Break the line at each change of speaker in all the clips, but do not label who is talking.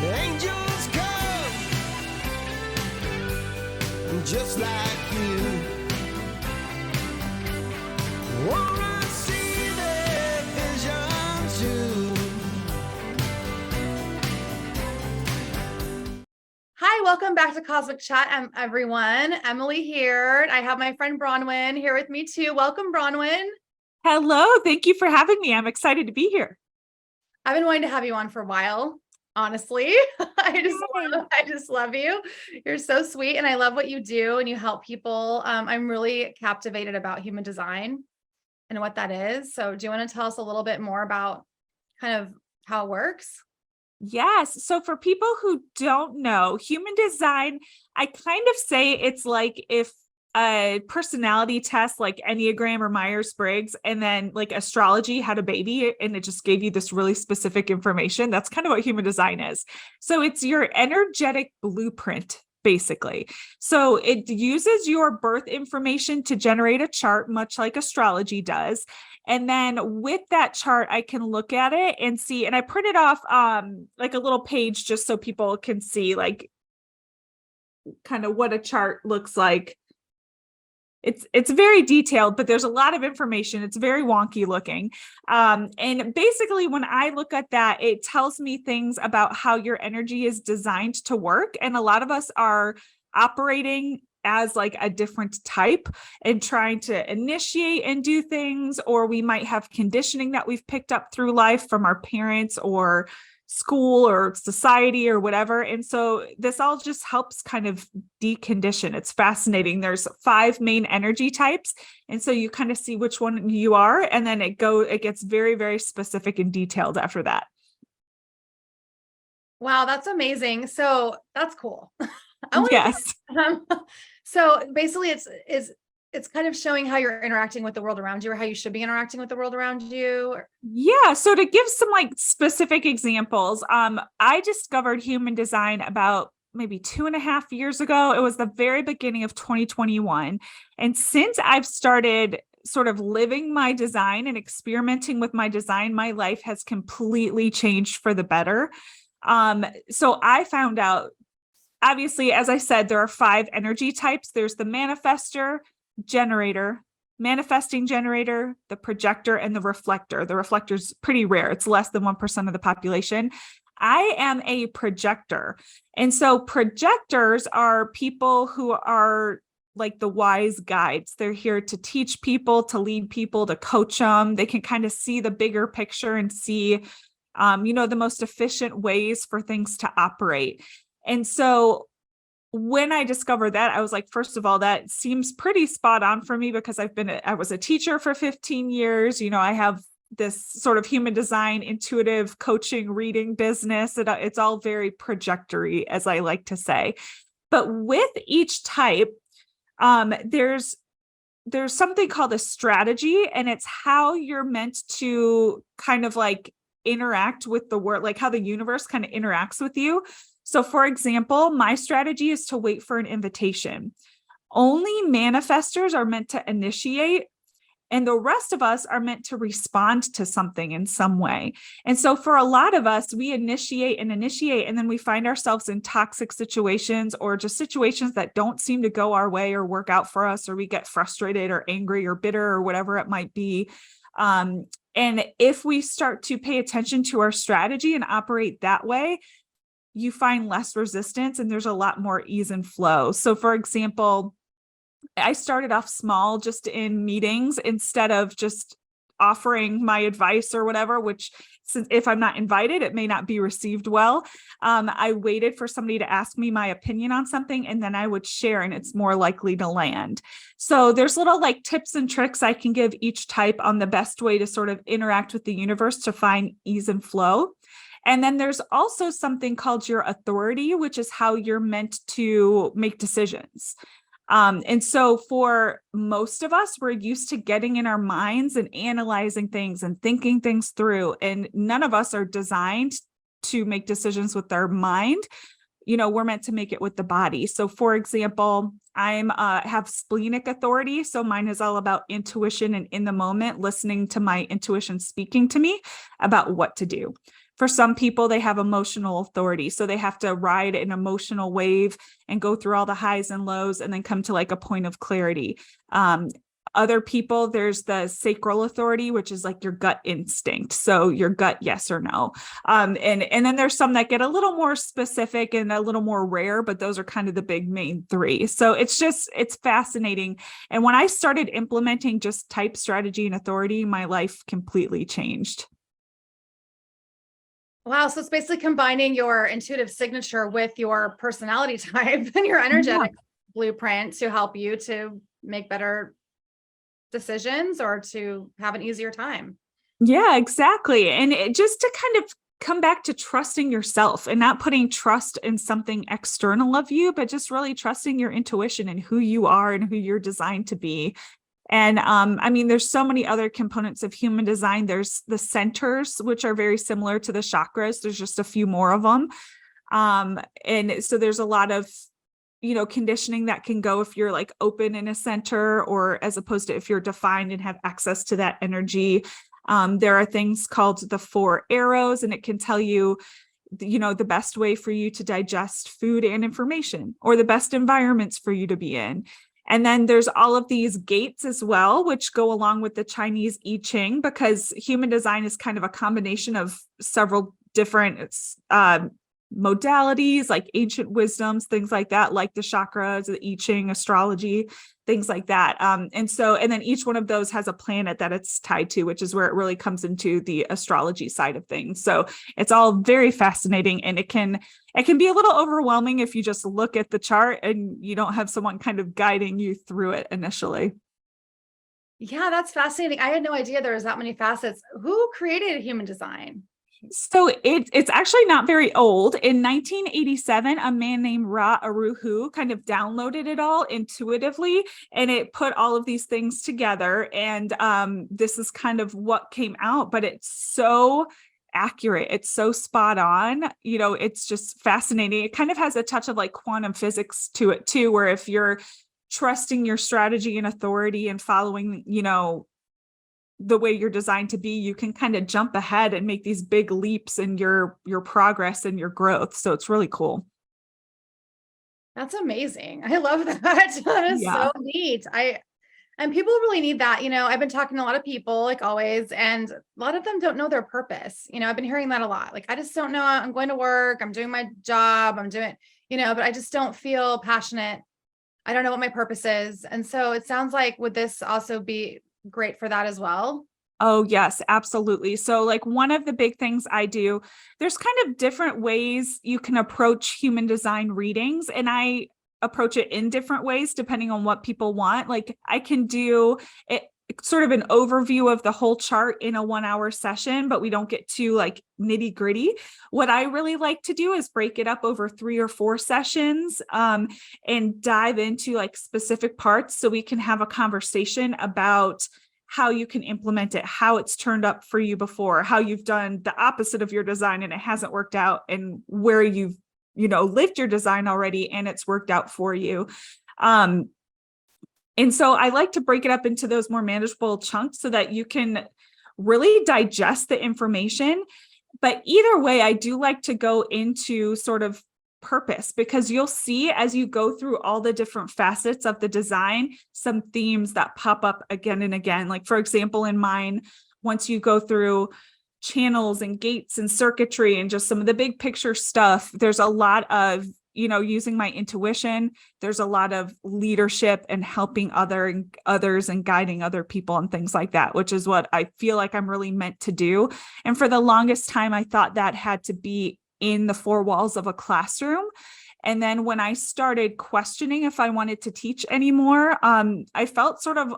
Angels come just like you. Wanna see their vision too.
Hi, welcome back to Cosmic Chat, everyone. Emily here. I have my friend Bronwyn here with me too. Welcome, Bronwyn.
Hello, thank you for having me. I'm excited to be here.
I've been wanting to have you on for a while, honestly. I just love you. You're so sweet, and I love what you do, and you help people. I'm really captivated about human design and what that is. So do you want to tell us a little bit more about kind of how it works?
Yes. So for people who don't know, human design, I kind of say it's like if a personality test like Enneagram or Myers-Briggs and then like astrology had a baby and it just gave you this really specific information. That's kind of what human design is. So it's your energetic blueprint, basically. So it uses your birth information to generate a chart, much like astrology does. And then with that chart, I can look at it and see, and I printed off like a little page just so people can see like kind of what a chart looks like. It's very detailed, but there's a lot of information. It's very wonky looking. And basically when I look at that, it tells me things about how your energy is designed to work. And a lot of us are operating as like a different type and trying to initiate and do things, or we might have conditioning that we've picked up through life from our parents or school or society or whatever. And so this all just helps kind of decondition. It's fascinating. There's 5 main energy types. And so you kind of see which one you are. And then it gets very, very specific and detailed after that.
Wow, that's amazing. So that's cool.
Yes.
So basically it's kind of showing how you're interacting with the world around you, or how you should be interacting with the world around you.
Yeah. So to give some like specific examples, I discovered human design about maybe 2.5 years ago. It was the very beginning of 2021. And since I've started sort of living my design and experimenting with my design, my life has completely changed for the better. So I found out, obviously, as I said, there are 5 energy types. There's the manifestor, generator, manifesting generator, the projector, and the reflector. The reflector is pretty rare. It's less than 1% of the population. I am a projector. And so projectors are people who are like the wise guides. They're here to teach people, to lead people, to coach them. They can kind of see the bigger picture and see, the most efficient ways for things to operate. And so when I discovered that, I was like, first of all, that seems pretty spot on for me because I was a teacher for 15 years. I have this sort of human design, intuitive coaching, reading business. It's all very projectory, as I like to say. But with each type, there's something called a strategy, and it's how you're meant to kind of like interact with the world, like how the universe kind of interacts with you. So for example, my strategy is to wait for an invitation. Only manifestors are meant to initiate, and the rest of us are meant to respond to something in some way. And so for a lot of us, we initiate, and then we find ourselves in toxic situations or just situations that don't seem to go our way or work out for us, or we get frustrated or angry or bitter or whatever it might be. And if we start to pay attention to our strategy and operate that way, you find less resistance and there's a lot more ease and flow. So for example, I started off small, just in meetings, instead of just offering my advice or whatever, which since if I'm not invited, it may not be received well. I waited for somebody to ask me my opinion on something, and then I would share, and it's more likely to land. So there's little like tips and tricks I can give each type on the best way to sort of interact with the universe to find ease and flow. And then there's also something called your authority, which is how you're meant to make decisions. And so for most of us, we're used to getting in our minds and analyzing things and thinking things through. And none of us are designed to make decisions with our mind. We're meant to make it with the body. So for example, I have splenic authority. So mine is all about intuition and in the moment, listening to my intuition speaking to me about what to do. For some people, they have emotional authority. So they have to ride an emotional wave and go through all the highs and lows and then come to like a point of clarity. Other people, there's the sacral authority, which is like your gut instinct. So your gut, yes or no. And then there's some that get a little more specific and a little more rare, but those are kind of the big main three. So it's fascinating. And when I started implementing just type, strategy, and authority, my life completely changed.
Wow. So it's basically combining your intuitive signature with your personality type and your energetic blueprint to help you to make better decisions or to have an easier time.
Yeah, exactly. And just to kind of come back to trusting yourself and not putting trust in something external of you, but just really trusting your intuition and who you are and who you're designed to be. And I mean, there's so many other components of human design. There's the centers, which are very similar to the chakras. There's just a few more of them. And so there's a lot of, conditioning that can go if you're like open in a center, or as opposed to if you're defined and have access to that energy. There are things called the 4 arrows, and it can tell you, the best way for you to digest food and information, or the best environments for you to be in. And then there's all of these gates as well, which go along with the Chinese I Ching, because human design is kind of a combination of several different modalities, like ancient wisdoms, things like that, like the chakras, the I Ching, astrology, things like that. And then each one of those has a planet that it's tied to, which is where it really comes into the astrology side of things. So it's all very fascinating, and it can be a little overwhelming if you just look at the chart and you don't have someone kind of guiding you through it initially.
Yeah, that's fascinating. I had no idea there was that many facets. Who created human design?
So it's actually not very old. In 1987, a man named Ra Aruhu kind of downloaded it all intuitively, and it put all of these things together. And this is kind of what came out, but it's so accurate. It's so spot on. It's just fascinating. It kind of has a touch of like quantum physics to it too, where if you're trusting your strategy and authority and following, the way you're designed to be, you can kind of jump ahead and make these big leaps in your progress and your growth. So it's really cool.
That's amazing. I love that. That is so neat. And people really need that. I've been talking to a lot of people, like always, and a lot of them don't know their purpose. I've been hearing that a lot. Like, I just don't know. I'm going to work, I'm doing my job, I'm doing, but I just don't feel passionate. I don't know what my purpose is. And so it sounds like, would this also be great for that as well?
Oh, yes, absolutely. So like one of the big things I do, there's kind of different ways you can approach human design readings, and I approach it in different ways depending on what people want. Like I can do it sort of an overview of the whole chart in a 1-hour session, but we don't get too like nitty gritty. What I really like to do is break it up over 3 or 4 sessions and dive into like specific parts so we can have a conversation about how you can implement it, how it's turned up for you before, how you've done the opposite of your design and it hasn't worked out, and where you've, lived your design already and it's worked out for you. And so I like to break it up into those more manageable chunks so that you can really digest the information. But either way, I do like to go into sort of purpose, because you'll see as you go through all the different facets of the design, some themes that pop up again and again. Like, for example, in mine, once you go through channels and gates and circuitry and just some of the big picture stuff, there's a lot of using my intuition. There's a lot of leadership and helping others and guiding other people and things like that, which is what I feel like I'm really meant to do. And for the longest time, I thought that had to be in the 4 walls of a classroom. And then when I started questioning if I wanted to teach anymore, I felt sort of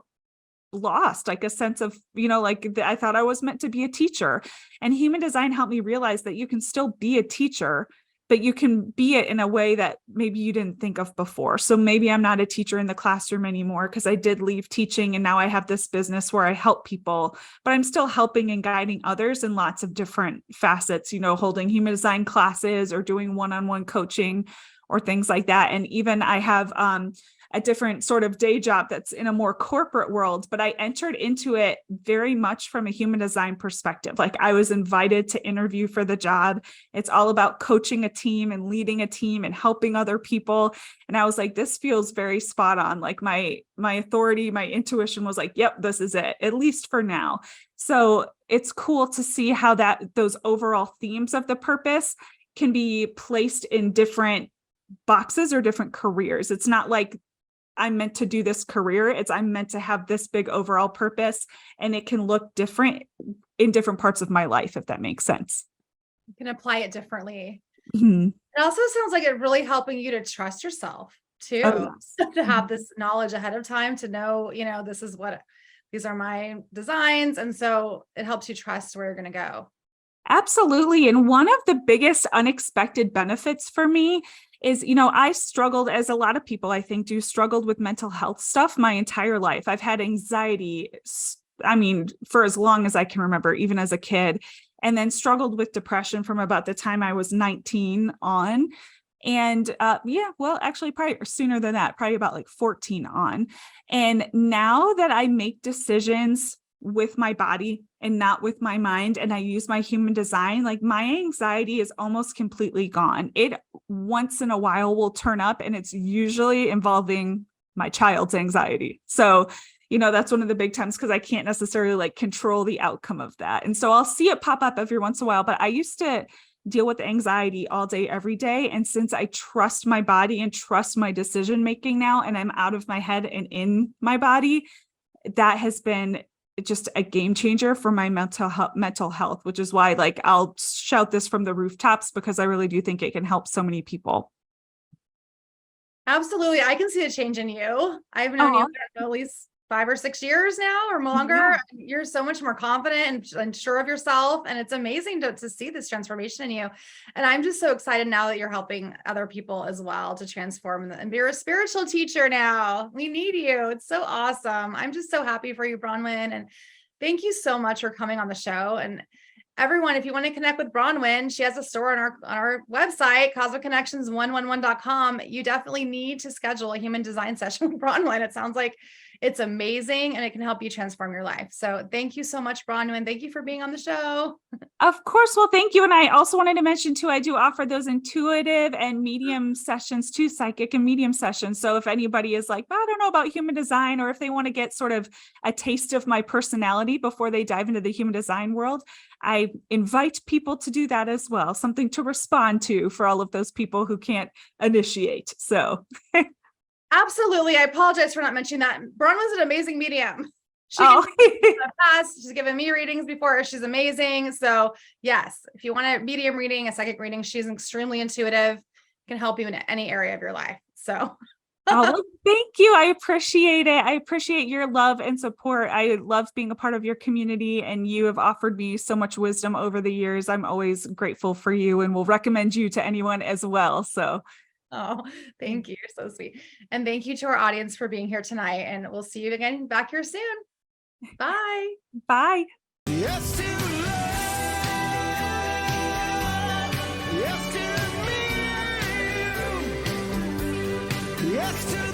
lost, like a sense of, I thought I was meant to be a teacher. And human design helped me realize that you can still be a teacher, but you can be it in a way that maybe you didn't think of before. So maybe I'm not a teacher in the classroom anymore because I did leave teaching and now I have this business where I help people, but I'm still helping and guiding others in lots of different facets, holding human design classes or doing one-on-one coaching or things like that. And even I have a different sort of day job that's in a more corporate world, but I entered into it very much from a human design perspective. Like I was invited to interview for the job. It's all about coaching a team and leading a team and helping other people. And I was like, this feels very spot on. Like my authority, my intuition was like, yep, this is it, at least for now. So it's cool to see how those overall themes of the purpose can be placed in different boxes or different careers. It's not like I'm meant to do this career. It's I'm meant to have this big overall purpose, and it can look different in different parts of my life, if that makes sense.
You can apply it differently.
Mm-hmm.
It also sounds like it really helping you to trust yourself too, to have this knowledge ahead of time, to know, these are my designs. And so it helps you trust where you're going to go.
Absolutely. And one of the biggest unexpected benefits for me is, I struggled, as a lot of people I think do, struggled with mental health stuff my entire life. I've had anxiety, for as long as I can remember, even as a kid, and then struggled with depression from about the time I was 19 on. And actually probably sooner than that, probably about like 14 on. And now that I make decisions with my body and not with my mind, and I use my human design, like my anxiety is almost completely gone. It once in a while will turn up, and it's usually involving my child's anxiety. So, that's one of the big times, because I can't necessarily like control the outcome of that. And so I'll see it pop up every once in a while, but I used to deal with anxiety all day, every day. And since I trust my body and trust my decision making now, and I'm out of my head and in my body, that has been just a game changer for my mental health, which is why like I'll shout this from the rooftops, because I really do think it can help so many people.
Absolutely. I can see a change in you. I've known you for at least 5 or 6 years now or longer. Yeah. You're so much more confident and sure of yourself. And it's amazing to see this transformation in you. And I'm just so excited now that you're helping other people as well to transform and be a spiritual teacher now. We need you. It's so awesome. I'm just so happy for you, Bronwyn. And thank you so much for coming on the show. And everyone, if you want to connect with Bronwyn, she has a store on our website, cosmicconnections111.com. You definitely need to schedule a human design session with Bronwyn. It sounds like it's amazing, and it can help you transform your life. So thank you so much, Bronwyn. Thank you for being on the show.
Of course. Well, thank you. And I also wanted to mention too, I do offer those intuitive and medium sessions too, psychic and medium sessions. So if anybody is like, I don't know about human design, or if they want to get sort of a taste of my personality before they dive into the human design world, I invite people to do that as well. Something to respond to for all of those people who can't initiate. So
absolutely. I apologize for not mentioning that. Bronwyn's an amazing medium. She can she's given me readings before. She's amazing. So yes, if you want a medium reading, a psychic reading, she's extremely intuitive, can help you in any area of your life. So
well, thank you. I appreciate it. I appreciate your love and support. I love being a part of your community, and you have offered me so much wisdom over the years. I'm always grateful for you, and will recommend you to anyone as well. So
oh, thank you. You're so sweet. And thank you to our audience for being here tonight. And we'll see you again back here soon. Bye.
Bye.
Yes to love. Yes to me. Yes to